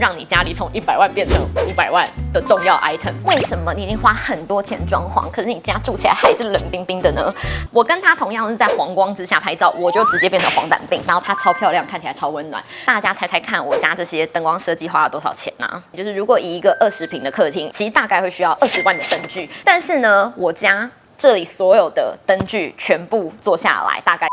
让你家里从100万变成500万的重要 item。为什么你已经花很多钱装潢，可是你家住起来还是冷冰冰的呢？我跟他同样是在黄光之下拍照，我就直接变成黄疸病，然后它超漂亮，看起来超温暖。大家猜猜看，我家这些灯光设计花了多少钱呢？就是如果以一个20平的客厅，其实大概会需要20万的灯具，但是呢，我家这里所有的灯具全部做下来，大概。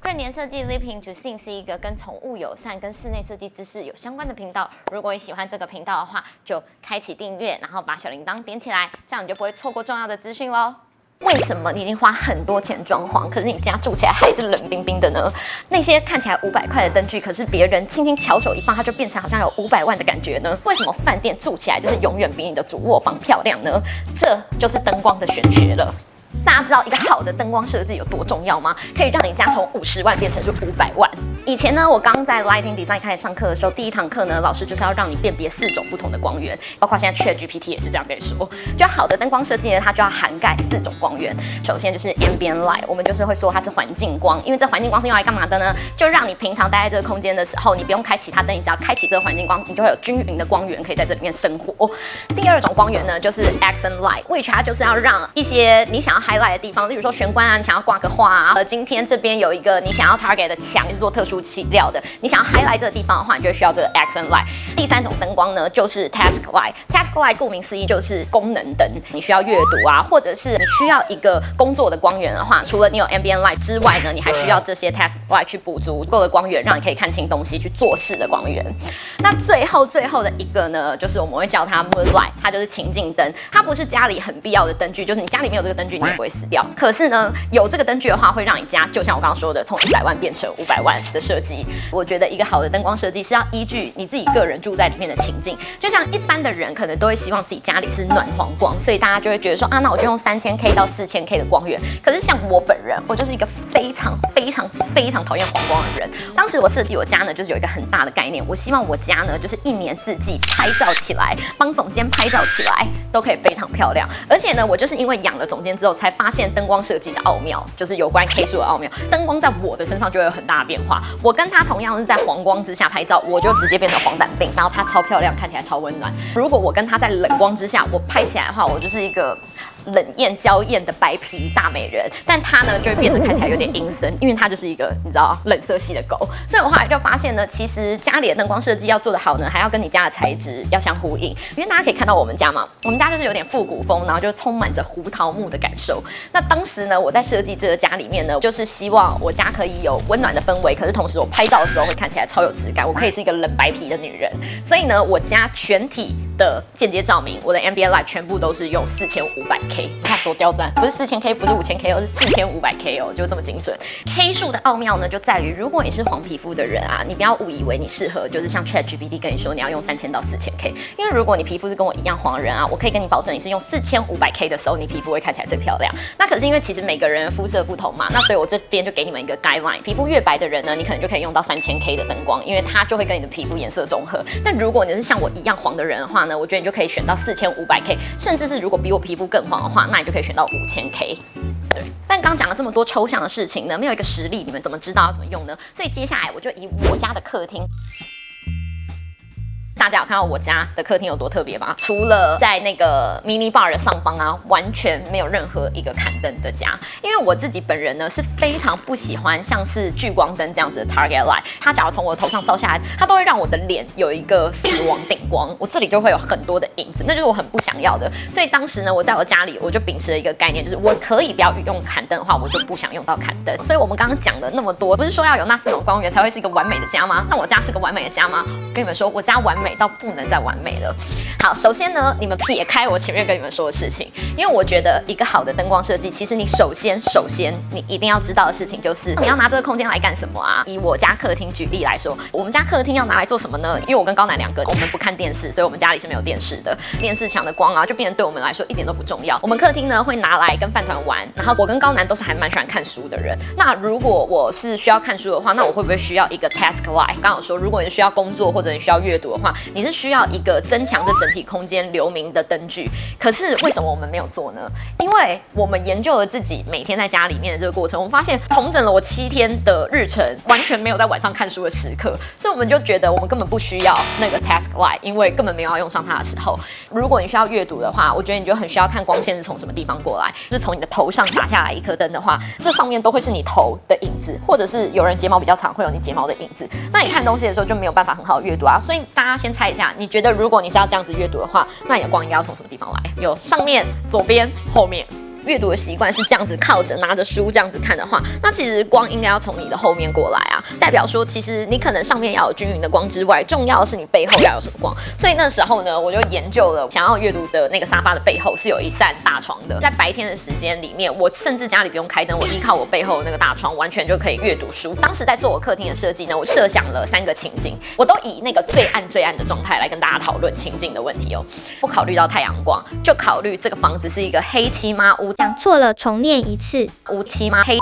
润年设计 Living to Sing 是一个跟宠物友善、跟室内设计知识有相关的频道。如果你喜欢这个频道的话，就开启订阅，然后把小铃铛点起来，这样你就不会错过重要的资讯咯。为什么你已经花很多钱装潢，可是你家住起来还是冷冰冰的呢？那些看起来500块的灯具，可是别人轻轻巧手一放，它就变成好像有500万的感觉呢？为什么饭店住起来就是永远比你的主卧房漂亮呢？这就是灯光的玄学了。大家知道一个好的灯光设计有多重要吗？可以让你家从50万变成是500万。以前呢，我刚在 Lighting Design 开始上课的时候，第一堂课呢，老师就是要让你辨别4种不同的光源，包括现在 ChatGPT 也是这样跟你说。就好的灯光设计呢，它就要涵盖4种光源。首先就是 Ambient Light， 我们就是会说它是环境光，因为这环境光是用来干嘛的呢？就让你平常待在这个空间的时候，你不用开其他灯，你只要开启这个环境光，你就会有均匀的光源可以在这里面生活。第二种光源呢，就是 Accent Light，which 它就是要让一些你想要 highlight 的地方，例如说玄关啊，你想要挂个画啊，今天这边有一个你想要 target 的墙是做特殊漆料的，你想要 highlight 这个地方的话，你就需要这个 accent light。第3种灯光呢，就是 task light。task light 顾名思义就是功能灯，你需要阅读啊，或者是你需要一个工作的光源的话，除了你有 ambient light 之外呢，你还需要这些 task light 去补足够的光源，让你可以看清东西，去做事的光源。那最后的一个呢，就是我们会叫它 moonlight， 它就是情境灯，它不是家里很必要的灯具，就是你家里没有这个灯具，你也不会死掉。可是呢，有这个灯具的话，会让你家就像我刚刚说的，从100万变成500万的设计。我觉得一个好的灯光设计是要依据你自己个人住在里面的情境，就像一般的人可能都会希望自己家里是暖黄光，所以大家就会觉得说啊，那我就用3000K 到4000K 的光源。可是像我本人，我就是一个非常讨厌黄光的人。当时我设计我家呢，就是有一个很大的概念，我希望我家呢，就是1年4季拍照起来，帮总监拍照起来都可以非常漂亮。而且呢，我就是因为养了总监之后，才发现灯光设计的奥妙，就是有关 K 数的奥妙。灯光在我的身上就会有很大的变化。我跟他同样是在黄光之下拍照，我就直接变成黄疸病，然后它超漂亮，看起来超温暖。如果我跟他在冷光之下，我拍起来的话，我就是一个冷艳娇艳的白皮大美人，但他呢就会变得看起来有点阴森，因为他就是一个你知道冷色系的狗。所以我后来就发现呢，其实家里的灯光设计要做得好呢，还要跟你家的材质要相呼应。因为大家可以看到我们家嘛，我们家就是有点复古风，然后就充满着胡桃木的感受。那当时呢，我在设计这个家里面呢，就是希望我家可以有温暖的氛围，可是同时我拍照的时候会看起来超有质感，我可以是一个冷白皮的女人。所以呢，我家全体的间接照明，我的 ambient light 全部都是用4500K， 你看多刁钻，不是4000K， 不是5000K， 而是4500K 哦，就这么精准。K 数的奥妙呢，就在于如果你是黄皮肤的人啊，你不要误以为你适合，就是像 ChatGPT 跟你说你要用3000到4000K， 因为如果你皮肤是跟我一样黄的人啊，我可以跟你保证，你是用4500K 的时候，你皮肤会看起来最漂亮。那可是因为其实每个人肤色不同嘛，那所以我这边就给你们一个 guideline， 皮肤越白的人呢，你可能就可以用到3000K 的灯光，因为它就会跟你的皮肤颜色中和。但如果你是像我一样黄的人的话呢，我觉得你就可以选到4500K， 甚至是如果比我皮肤更黄的话，那你就可以选到5000K。对，但刚讲了这么多抽象的事情呢，没有一个实例，你们怎么知道要怎么用呢？所以接下来我就以我家的客厅。大家有看到我家的客厅有多特别吗？除了在那个 mini bar 的上方啊，完全没有任何一个砍灯的家。因为我自己本人呢是非常不喜欢像是聚光灯这样子的 target light， 它假如从我的头上照下来，它都会让我的脸有一个死亡顶光，我这里就会有很多的影子，那就是我很不想要的。所以当时呢，我在我家里我就秉持了一个概念，就是我可以不要用砍灯的话，我就不想用到砍灯。所以我们刚刚讲的那么多，不是说要有那4种光源才会是一个完美的家吗？那我家是个完美的家吗？我跟你们说，我家完美到不能再完美了。好，首先呢，你们撇开我前面跟你们说的事情，因为我觉得一个好的灯光设计，其实你首先你一定要知道的事情就是你要拿这个空间来干什么啊？以我家客厅举例来说，我们家客厅要拿来做什么呢？因为我跟高楠2个我们不看电视，所以我们家里是没有电视的，电视墙的光啊，就变成对我们来说一点都不重要。我们客厅呢会拿来跟饭团玩，然后我跟高楠都是还蛮喜欢看书的人。那如果我是需要看书的话，那我会不会需要一个 task light？刚刚有说，如果你需要工作或者你需要阅读的话，你是需要一个增强这整整体空间留明的灯具。可是为什么我们没有做呢？因为我们研究了自己每天在家里面的这个过程，我们发现统整了我7天的日程，完全没有在晚上看书的时刻，所以我们就觉得我们根本不需要那个 task light， 因为根本没有要用上它的时候。如果你需要阅读的话，我觉得你就很需要看光线是从什么地方过来，就是从你的头上打下来一颗灯的话，这上面都会是你头的影子，或者是有人睫毛比较长，会有你睫毛的影子。那你看东西的时候就没有办法很好阅读啊。所以大家先猜一下，你觉得如果你是要这样子阅读的话，那你的光应该要从什么地方来？有上面、左边、后面。阅读的习惯是这样子靠着拿着书这样子看的话，那其实光应该要从你的后面过来啊，代表说其实你可能上面要有均匀的光之外，重要的是你背后要有什么光。所以那时候呢，我就研究了想要阅读的那个沙发的背后是有一扇大窗的，在白天的时间里面，我甚至家里不用开灯，我依靠我背后的那个大窗，完全就可以阅读书。当时在做我客厅的设计呢，我设想了3个情境，我都以那个最暗的状态来跟大家讨论情境的问题哦。不考虑到太阳光，就考虑这个房子是一个黑漆麻屋。讲错了，重念一次。乌漆嘛黑。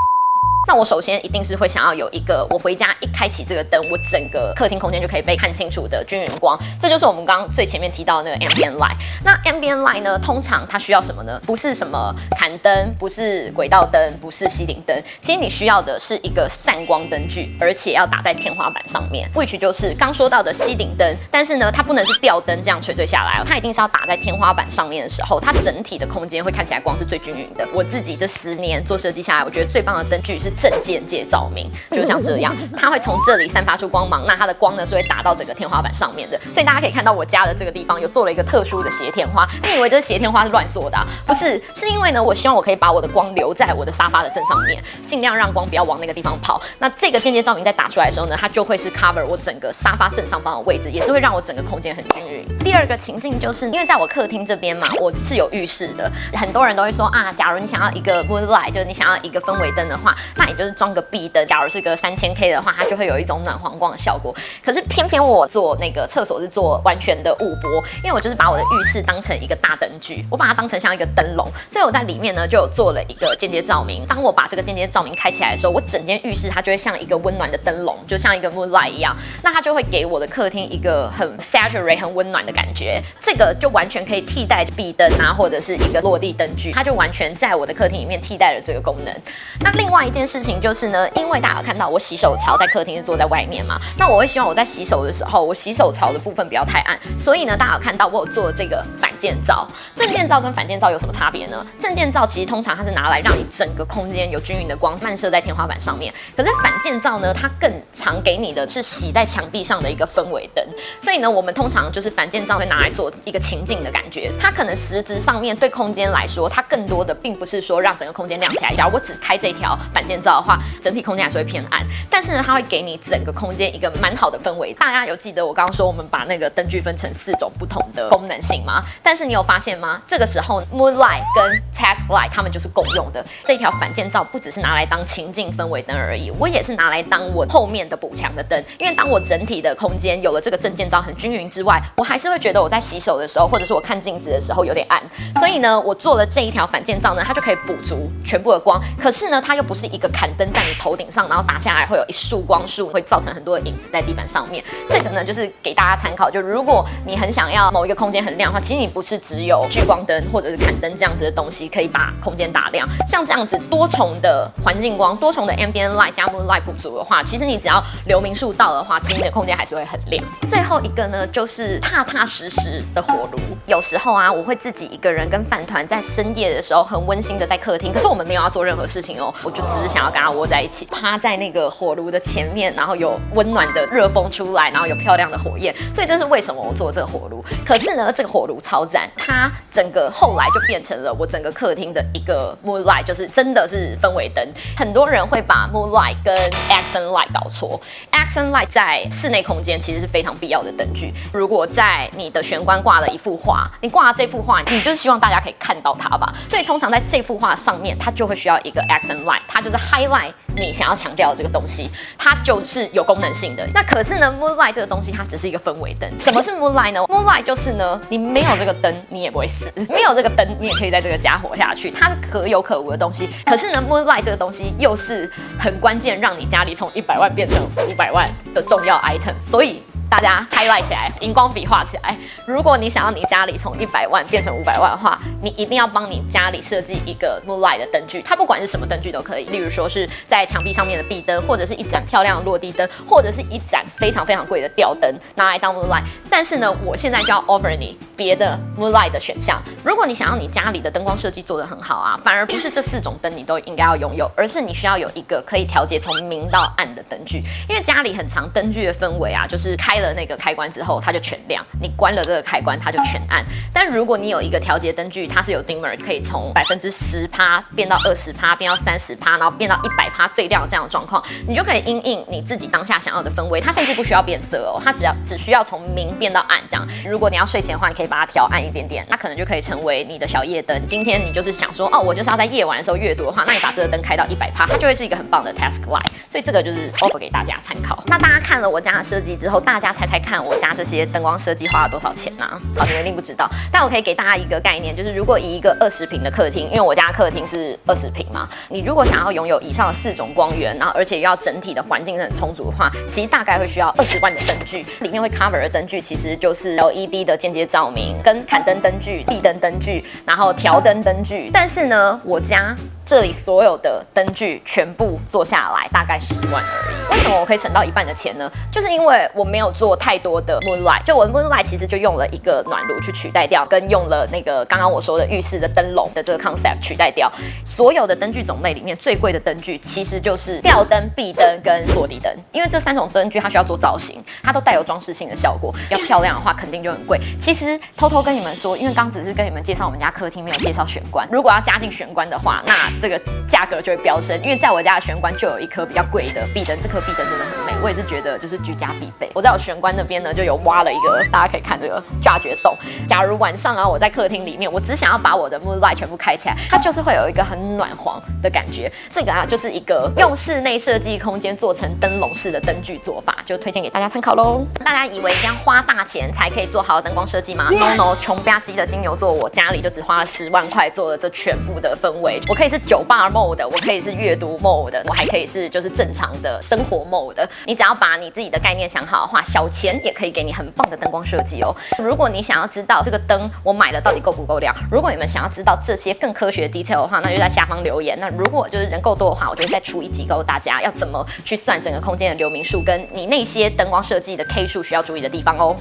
那我首先一定是会想要有一个，我回家一开启这个灯，我整个客厅空间就可以被看清楚的均匀光。这就是我们刚刚最前面提到的那个 ambient light。那 ambient light 呢，通常它需要什么呢？不是什么砍灯，不是轨道灯，不是吸顶灯。其实你需要的是一个散光灯具，而且要打在天花板上面。which 就是刚说到的吸顶灯，但是呢，它不能是吊灯这样垂下来哦，它一定是要打在天花板上面的时候，它整体的空间会看起来光是最均匀的。我自己这10年做设计下来，我觉得最棒的灯具是正间接照明，就像这样，它会从这里散发出光芒，那它的光呢是会打到整个天花板上面的。所以大家可以看到我家的这个地方有做了一个特殊的斜天花，你以为这斜天花是乱做的啊？不是，是因为呢，我希望我可以把我的光留在我的沙发的正上面，尽量让光不要往那个地方跑。那这个间接照明在打出来的时候呢，它就会是 cover 我整个沙发正上方的位置，也是会让我整个空间很均匀。第二个情境就是因为在我客厅这边嘛，我是有浴室的，很多人都会说啊，假如你想要一个 moonlight， 就是你想要一个氛围灯的话，那你就是装个壁灯，假如是个3000K 的话，它就会有一种暖黄光的效果。可是偏偏我做那个厕所是做完全的雾波，因为我就是把我的浴室当成一个大灯具，我把它当成像一个灯笼，所以我在里面呢就有做了一个间接照明。当我把这个间接照明开起来的时候，我整间浴室它就会像一个温暖的灯笼，就像一个 moonlight 一样，那它就会给我的客厅一个很 saturate 很温暖的感觉。这个就完全可以替代壁灯啊，或者是一个落地灯具，它就完全在我的客厅里面替代了这个功能。那另外一件事情就是呢，因为大家有看到我洗手槽在客厅是坐在外面嘛，那我会希望我在洗手的时候，我洗手槽的部分不要太暗，所以呢，大家有看到我有做这个反间照。正间照跟反间照有什么差别呢？正间照其实通常它是拿来让你整个空间有均匀的光漫射在天花板上面，可是反间照呢，它更常给你的是洗在墙壁上的一个氛围灯。所以呢，我们通常就是反间照会拿来做一个情境的感觉，它可能实质上面对空间来说，它更多的并不是说让整个空间亮起来。假如我只开这条反间照的话，整体空间还是会偏暗，但是呢，它会给你整个空间一个蛮好的氛围。大家有记得我刚刚说我们把那个灯具分成4种不同的功能性吗？但是你有发现吗？这个时候 moonlight 跟 task light 它们就是共用的。这条反间照不只是拿来当情境氛围灯而已，我也是拿来当我后面的补墙的灯。因为当我整体的空间有了这个正间照很均匀之外，我还是会觉得我在洗手的时候，或者是我看镜子的时候有点暗。所以呢，我做了这一条反间照呢，它就可以补足全部的光。可是呢，它又不是一个砍灯在你头顶上，然后打下来会有一束光束，会造成很多的影子在地板上面。这个呢，就是给大家参考。就如果你很想要某一个空间很亮的话，其实你不是只有聚光灯或者是砍灯这样子的东西可以把空间打亮。像这样子多重的环境光、多重的 ambient light 加 moonlight 补足的话，其实你只要流明数到的话，其实你的空间还是会很亮。最后一个呢，就是踏踏实实的火炉。有时候啊，我会自己一个人跟饭团在深夜的时候很温馨的在客厅，可是我们没有要做任何事情哦，我就只是想要跟他窝在一起，趴在那个火炉的前面，然后有温暖的热风出来，然后有漂亮的火焰，所以这是为什么我做这个火炉。可是呢，这个火炉超赞，它整个后来就变成了我整个客厅的一个 moonlight， 就是真的是氛围灯。很多人会把 moonlight 跟 accent light 搞错。accent light 在室内空间其实是非常必要的灯具。如果在你的玄关挂了一幅画，你挂了这幅画，你就是希望大家可以看到它吧？所以通常在这幅画上面，它就会需要一个 accent light， 它就是 highlight 你想要强调的这个东西，它就是有功能性的。那可是呢 ，moonlight 这个东西它只是一个氛围灯。什么是 moonlight 呢 ？moonlight 就是呢，你没有这个灯，你也不会死；没有这个灯，你也可以在这个家活下去。它是可有可无的东西。可是呢 ，moonlight 这个东西又是很关键，让你家里从100万变成500万的重要 item。所以大家 highlight 起来，荧光笔画起来。如果你想要你家里从100万变成500万的话，你一定要帮你家里设计一个 Moonlight 的灯具，它不管是什么灯具都可以，例如说是在墙壁上面的壁灯，或者是一盏漂亮的落地灯，或者是一盏非常非常贵的吊灯，拿来当 Moonlight。但是呢，我现在就要 offer 你别的 Moonlight 的选项。如果你想要你家里的灯光设计做得很好啊，反而不是这4种灯你都应该要拥有，而是你需要有一个可以调节从明到暗的灯具。因为家里很常灯具的氛围啊，就是开了那个开关之后它就全亮，你关了这个开关它就全暗。但如果你有一个调节灯具，它是有 dimmer 可以从10%变到20%，变到30%，然后变到100%最亮这样的状况，你就可以因应你自己当下想要的氛围。它甚至不需要变色哦，它只需要从明变到暗这样。如果你要睡前的话，你可以把它调暗一点点，那可能就可以成为你的小夜灯。今天你就是想说，哦，我就是要在夜晚的时候阅读的话，那你把这个灯开到100%，它就会是一个很棒的 task light。所以这个就是 offer 给大家参考。那大家看了我家的设计之后，大家猜猜看我家这些灯光设计花了多少钱呢？好，你们一定不知道，但我可以给大家一个概念，就是如果以一个20平的客厅，因为我家客厅是20平嘛，你如果想要拥有以上的4种光源，然后而且要整体的环境很充足的话，其实大概会需要20万的灯具。里面会 cover 的灯具其实就是 LED 的间接照明、跟砍灯灯具、地灯灯具，然后调灯灯具。但是呢，我家这里所有的灯具全部做下来大概10万而已。为什么我可以省到1半的钱呢？就是因为我没有做太多的 Moonlight， 就我的 Moonlight 其实就用了一个暖炉去取代掉，跟用了那个刚刚我说的浴室的灯笼的这个 concept 取代掉。所有的灯具种类里面最贵的灯具其实就是吊灯、壁灯跟落地灯，因为这3种灯具它需要做造型，它都带有装饰性的效果，要漂亮的话肯定就很贵。其实偷偷跟你们说，因为刚只是跟你们介绍我们家客厅，没有介绍玄关。如果要加进玄关的话，那这个价格就会飙升，因为在我家的玄关就有一颗比较贵的壁灯，这颗壁灯真的很美，我也是觉得就是居家必备。我在我玄关那边呢就有挖了一个，大家可以看这个炸掘洞。假如晚上啊我在客厅里面，我只想要把我的 Moonlight 全部开起来，它就是会有一个很暖黄的感觉。这个啊就是一个用室内设计空间做成灯笼式的灯具做法，就推荐给大家参考喽。大家以为一定要花大钱才可以做好的灯光设计吗 ？No No， 穷吧唧的金牛座，我家里就只花了10万块做了这全部的氛围。我可以是酒吧 mode， 我可以是阅读 mode， 我还可以是就是正常的生活 mode。你只要把你自己的概念想好的话，小钱也可以给你很棒的灯光设计哦。如果你想要知道这个灯我买了到底够不够亮，如果你们想要知道这些更科学的 detail 的话，那就在下方留言。那如果就是人够多的话，我就会再出一集告诉大家要怎么去算整个空间的流明数，跟你那些灯光设计的 K 数需要注意的地方哦。